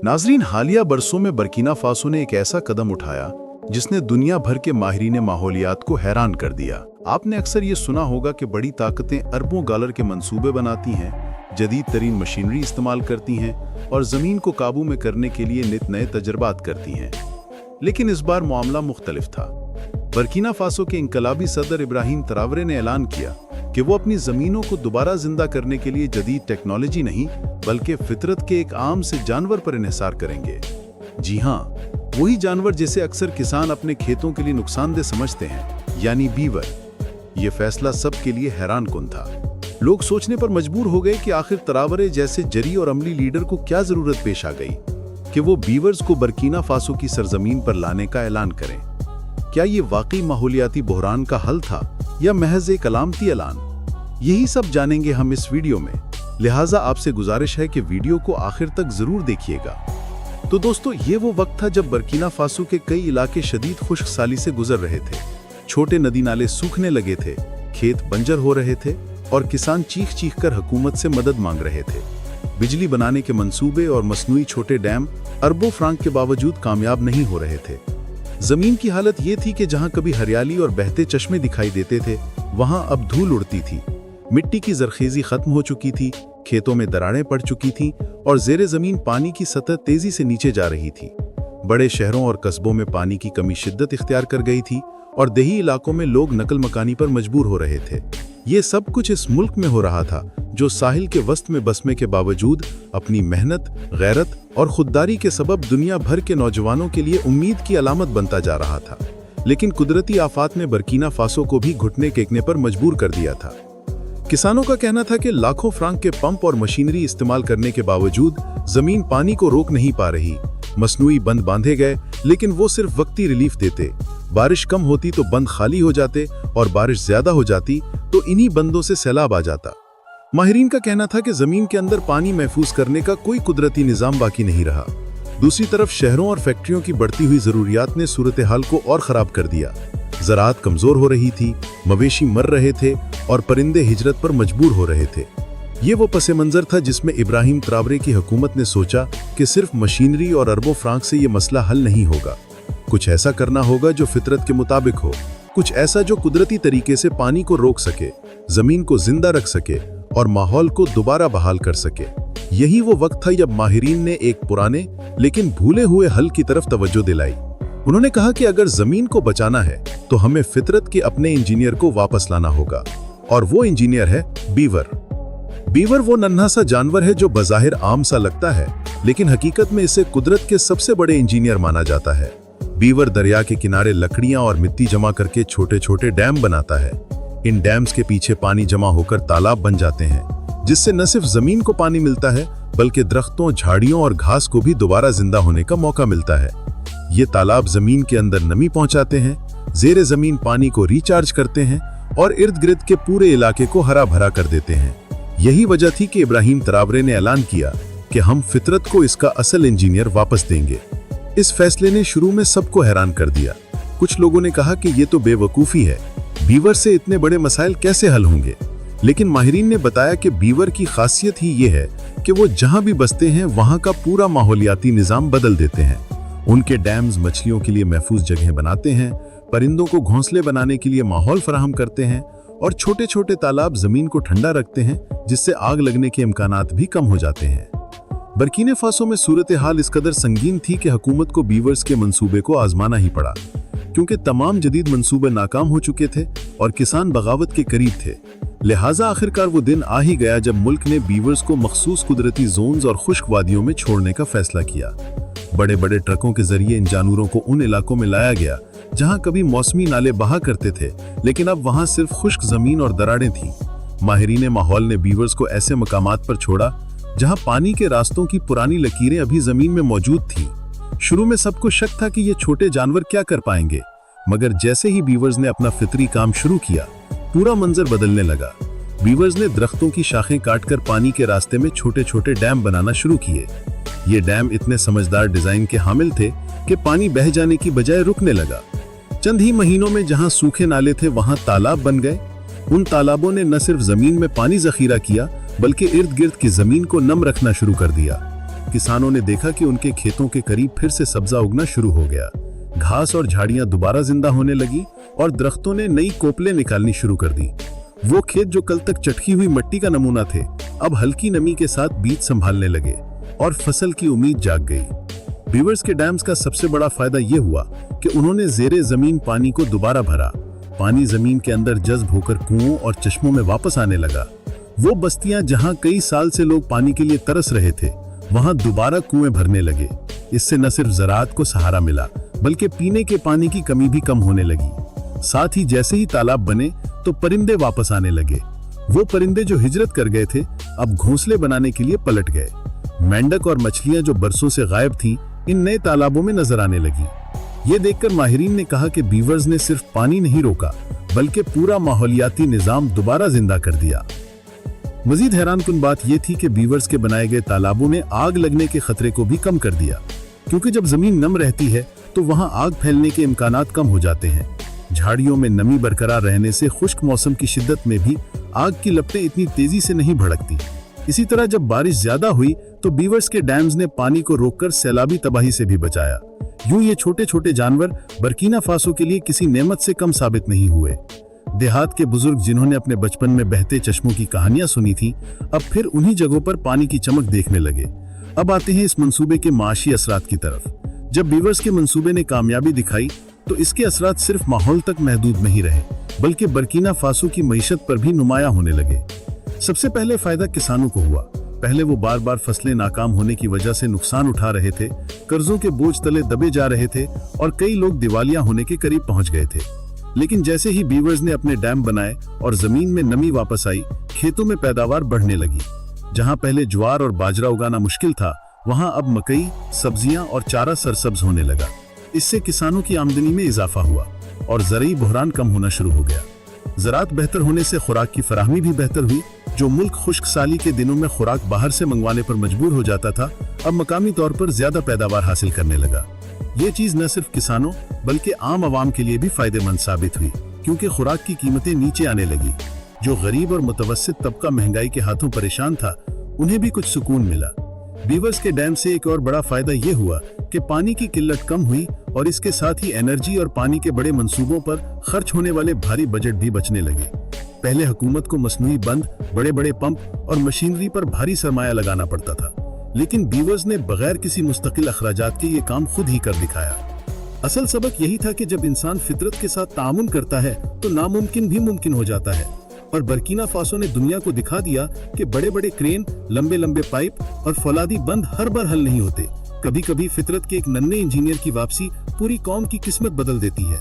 नाजरीन, हालिया बरसों में बर्किना फासो ने एक ऐसा कदम उठाया जिसने दुनिया भर के माहिरीन माहौलियात को हैरान कर दिया। आपने अक्सर ये सुना होगा कि बड़ी ताकतें अरबों डॉलर के मंसूबे बनाती हैं, जदीद तरीन मशीनरी इस्तेमाल करती हैं और ज़मीन को काबू में करने के लिए नित नए तजर्बात करती हैं। लेकिन इस बार मामला मुख्तलिफ था। बर्किना फासो के इनकलाबी सदर इब्राहिम ट्रावरे ने ऐलान किया कि वो अपनी ज़मीनों को दोबारा जिंदा करने के लिए जदीद टेक्नोलॉजी नहीं बल्कि फितरत के एक आम से जानवर पर इन्हिसार करेंगे। जी हाँ, वही जानवर जिसे अक्सर किसान अपने खेतों के लिए नुकसानदेह समझते हैं, यानी बीवर। ये फैसला सबके लिए हैरान कुन था। लोग सोचने पर मजबूर हो गए कि आखिर ट्रावरे जैसे जरी और अमली लीडर को क्या जरूरत पेश आ गई कि वो बीवर्स को बर्किना फासो की सरजमीन पर लाने का ऐलान करें। क्या ये वाकई माहौलियाती बहरान का हल था या महज एक अलामती ऐलान? यही सब जानेंगे हम इस वीडियो में, लिहाजा आपसे गुजारिश है कि वीडियो को आखिर तक जरूर देखिएगा। तो दोस्तों, ये वो वक्त था जब बर्किना फासो के कई इलाके शदीद खुश्क साली से गुजर रहे थे। छोटे नदी नाले सूखने लगे थे, खेत बंजर हो रहे थे और किसान चीख चीख कर हुकूमत से मदद मांग रहे थे। बिजली बनाने के मंसूबे और मसनूई छोटे डैम अरबों फ्रांक के बावजूद कामयाब नहीं हो रहे थे। जमीन की हालत ये थी कि जहां कभी हरियाली और बहते चश्मे दिखाई देते थे, वहां अब धूल उड़ती थी। मिट्टी की जरखेजी खत्म हो चुकी थी, खेतों में दरारें पड़ चुकी थीं और जेरे जमीन पानी की सतह तेजी से नीचे जा रही थी। बड़े शहरों और कस्बों में पानी की कमी शिद्दत इख्तियार कर गई थी और देही इलाकों में लोग नकल मकानी पर मजबूर हो रहे थे। ये सब कुछ इस मुल्क में हो रहा था जो साहिल के वस्त में बसने के बावजूद अपनी मेहनत, गैरत और खुददारी के सबब दुनिया भर के नौजवानों के लिए उम्मीद की अलामत बनता जा रहा था। लेकिन कुदरती आफात ने बर्किना फासो को भी घुटने टेकने पर मजबूर कर दिया था। किसानों का कहना था कि लाखों फ्रांक के पंप और मशीनरी इस्तेमाल करने के बावजूद जमीन पानी को रोक नहीं पा रही। मसनूई बंद बांधे गए, लेकिन वो सिर्फ वक्ती रिलीफ देते। बारिश कम होती तो बंद खाली हो जाते और बारिश ज्यादा हो जाती तो इन्हीं बंदों से सैलाब आ जाता। माहिरीन का कहना था कि जमीन के अंदर पानी महफूज करने का कोई कुदरती निजाम बाकी नहीं रहा। दूसरी तरफ शहरों और फैक्ट्रियों की बढ़ती हुई जरूरियात ने सूरत हाल को और खराब कर दिया। ज़राअत कमजोर हो रही थी, मवेशी मर रहे थे और परिंदे हिजरत पर मजबूर हो रहे थे। ये वो पस मंजर था जिसमें इब्राहिम ट्रावरे की हुकूमत ने सोचा कि सिर्फ मशीनरी और अरबों फ्रांक से ये मसला हल नहीं होगा। कुछ ऐसा करना होगा जो फितरत के मुताबिक हो, कुछ ऐसा जो कुदरती तरीके से पानी को रोक सके, जमीन को जिंदा रख सके और माहौल को दोबारा बहाल कर सके। यही वो वक्त था जब माहिरीन ने एक पुराने लेकिन भूले हुए हल की तरफ तवज्जो दिलाई। उन्होंने कहा कि अगर जमीन को बचाना है तो हमें फितरत के अपने इंजीनियर को वापस लाना होगा, और वो इंजीनियर है बीवर। बीवर वो नन्हा सा जानवर है जो बज़ाहिर आम सा लगता है, लेकिन हकीकत में इसे कुदरत के सबसे बड़े इंजीनियर माना जाता है। बीवर दरिया के किनारे लकड़ियां और मिट्टी जमा करके छोटे छोटे डैम बनाता है। इन डैम्स के पीछे पानी जमा होकर तालाब बन जाते हैं, जिससे न सिर्फ जमीन को पानी मिलता है बल्कि दरख्तों, झाड़ियों और घास को भी दोबारा जिंदा होने का मौका मिलता है। ये तालाब जमीन के अंदर नमी पहुंचाते हैं, जेरे जमीन पानी को रिचार्ज करते हैं और इर्द गिर्द के पूरे इलाके को हरा भरा कर देते हैं। यही वजह थी कि इब्राहिम ट्रावरे ने ऐलान किया कि हम फितरत को इसका असल इंजीनियर वापस देंगे। इस फैसले ने शुरू में सबको हैरान कर दिया। कुछ लोगों ने कहा कि ये तो बेवकूफ़ी है, बीवर से इतने बड़े मसाइल कैसे हल होंगे। लेकिन माहिरीन ने बताया कि बीवर की खासियत ही ये है कि वो जहां भी बसते हैं वहां का पूरा माहौलियाती निज़ाम बदल देते हैं। उनके डैम्स मछलियों के लिए महफूज जगह बनाते हैं, परिंदों को घोंसले बनाने के लिए माहौल फराहम करते हैं और छोटे छोटे तालाब जमीन को ठंडा रखते हैं, जिससे आग लगने के इम्कानात भी कम हो जाते हैं। बर्किना फासो में सूरत हाल इस कदर संगीन थी कि हुकूमत को बीवर्स के मंसूबे को आजमाना ही पड़ा, क्योंकि तमाम जदीद मंसूबे नाकाम हो चुके थे और किसान बगावत के करीब थे। लिहाजा आखिरकार वो दिन आ ही गया जब मुल्क ने बीवर्स को मखसूस कुदरती जोन्स और खुश्क वादियों में छोड़ने का फैसला किया। बड़े बड़े ट्रकों के जरिए इन जानवरों को उन इलाकों में लाया गया जहां कभी मौसमी नाले बहा करते थे, लेकिन अब वहां सिर्फ खुश्क जमीन और दरारें थीं। माहिरीन माहौल ने बीवर्स को ऐसे मकामात पर छोड़ा जहां पानी के रास्तों की पुरानी लकीरें अभी जमीन में मौजूद थीं। शुरू में सबको शक था कि ये छोटे जानवर क्या कर पाएंगे, मगर जैसे ही बीवर्स ने अपना फितरी काम शुरू किया, पूरा मंजर बदलने लगा। बीवर्स ने दरख्तों की शाखें काटकर पानी के रास्ते में छोटे छोटे डैम बनाना शुरू किए। ये डैम इतने समझदार डिजाइन के हामिल थे कि पानी बह जाने की बजाय रुकने लगा। चंद ही महीनों में जहां सूखे नाले थे वहां तालाब बन गए। उन तालाबों ने न सिर्फ जमीन में पानी जखीरा किया बल्कि इर्द गिर्द की जमीन को नम रखना शुरू कर दिया। किसानों ने देखा कि उनके खेतों के करीब फिर से सब्जा उगना शुरू हो गया। घास और झाड़ियां दोबारा जिंदा होने लगी और दरख्तों ने नई कोपलें निकालनी शुरू कर दी। वो खेत जो कल तक चटकी हुई मिट्टी का नमूना थे, अब हल्की नमी के साथ बीज संभालने लगे और फसल की उम्मीद जाग गई। बीवर्स के डैम्स का सबसे बड़ा फायदा ये हुआ कि उन्होंने जेरे जमीन पानी को दोबारा भरा। पानी जमीन के अंदर जज्ब होकर कुओं और चश्मों में वापस आने लगा। वो बस्तियां जहां कई साल से लोग पानी के लिए तरस रहे थे, वहां दोबारा कुएं भरने लगे। इससे न सिर्फ ज़राअत को सहारा मिला, बल्कि पीने के पानी की कमी भी कम होने लगी। साथ ही जैसे ही तालाब बने तो परिंदे वापस आने लगे। वो परिंदे जो हिजरत कर गए थे, अब घोंसले बनाने के लिए पलट गए। मेंढक और मछलियां जो बरसों से गायब थीं, इन नए तालाबों में नजर आने लगी। ये देखकर माहिरीन ने कहा कि बीवर्स ने सिर्फ पानी नहीं रोका, बल्कि पूरा माहौलियाती निजाम दोबारा जिंदा कर दिया। मजीद हैरानकुन बात यह थी कि बीवर्स के बनाए गए तालाबों ने आग लगने के खतरे को भी कम कर दिया, क्योंकि जब जमीन नम रहती है तो वहां आग फैलने के इम्कानात कम हो जाते हैं। झाड़ियों में नमी बरकरार रहने से खुश्क मौसम की शिद्दत में भी आग की लपटें इतनी तेजी से नहीं भड़कती। इसी तरह जब बारिश ज्यादा हुई तो बीवर्स के डैम्स ने पानी को रोककर सैलाबी तबाही से भी बचाया। यूं ये छोटे छोटे जानवर बर्किना फासो के लिए किसी नेमत से कम साबित नहीं हुए। देहात के बुजुर्ग जिन्होंने अपने बचपन में बहते चश्मों की कहानियां सुनी थी, अब फिर उन्हीं जगहों पर पानी की चमक देखने लगे। अब आते हैं इस मंसूबे के माशी असरात की तरफ। जब बीवर्स के मंसूबे ने कामयाबी दिखाई तो इसके असरात सिर्फ माहौल तक महदूद नहीं रहे, बल्कि बर्किना फासो की मईशत पर भी नुमायां होने लगे। सबसे पहले फायदा किसानों को हुआ। पहले वो बार बार फसलें नाकाम होने की वजह से नुकसान उठा रहे थे, कर्जों के बोझ तले दबे जा रहे थे और कई लोग दिवालिया होने के करीब पहुंच गए थे। लेकिन जैसे ही बीवर्स ने अपने डैम बनाए और जमीन में नमी वापस आई, खेतों में पैदावार बढ़ने लगी। जहां पहले ज्वार और बाजरा उगाना मुश्किल था, वहां अब मकई, सब्जियां और चारा सरसब्ज होने लगा। इससे किसानों की आमदनी में इजाफा हुआ और ज़रूरी बहरान कम होना शुरू हो गया। ज़राअत बेहतर होने से खुराक की फराहमी भी बेहतर हुई। जो मुल्क खुश्क साली के दिनों में खुराक बाहर से मंगवाने पर मजबूर हो जाता था, अब मकामी तौर पर ज्यादा पैदावार हासिल करने लगा। ये चीज न सिर्फ किसानों बल्कि आम आवाम के लिए भी फायदेमंद साबित हुई, क्योंकि खुराक की कीमतें नीचे आने लगी। जो गरीब और मुतवस्सित तबका महंगाई के हाथों परेशान था, उन्हें भी कुछ सुकून मिला। बीवर्स के डैम से एक और बड़ा फायदा ये हुआ कि पानी की किल्लत कम हुई और इसके साथ ही एनर्जी और पानी के बड़े मंसूबों पर खर्च होने वाले भारी बजट भी बचने लगे। पहले हुकूमत को मसनूई बंद, बड़े बड़े पंप और मशीनरी पर भारी सरमाया लगाना पड़ता था, लेकिन बीवर्स ने बगैर किसी मुस्तकिल अखराजात के ये काम खुद ही कर दिखाया। असल सबक यही था कि जब इंसान फितरत के साथ तामुन करता है तो नामुमकिन भी मुमकिन हो जाता है। और बर्किना फासो ने दुनिया को दिखा दिया कि बड़े बड़े क्रेन, लंबे लंबे पाइप और फौलादी बंद हर बार हल नहीं होते। कभी कभी फितरत के एक नन्हे इंजीनियर की वापसी पूरी कौम की किस्मत बदल देती है।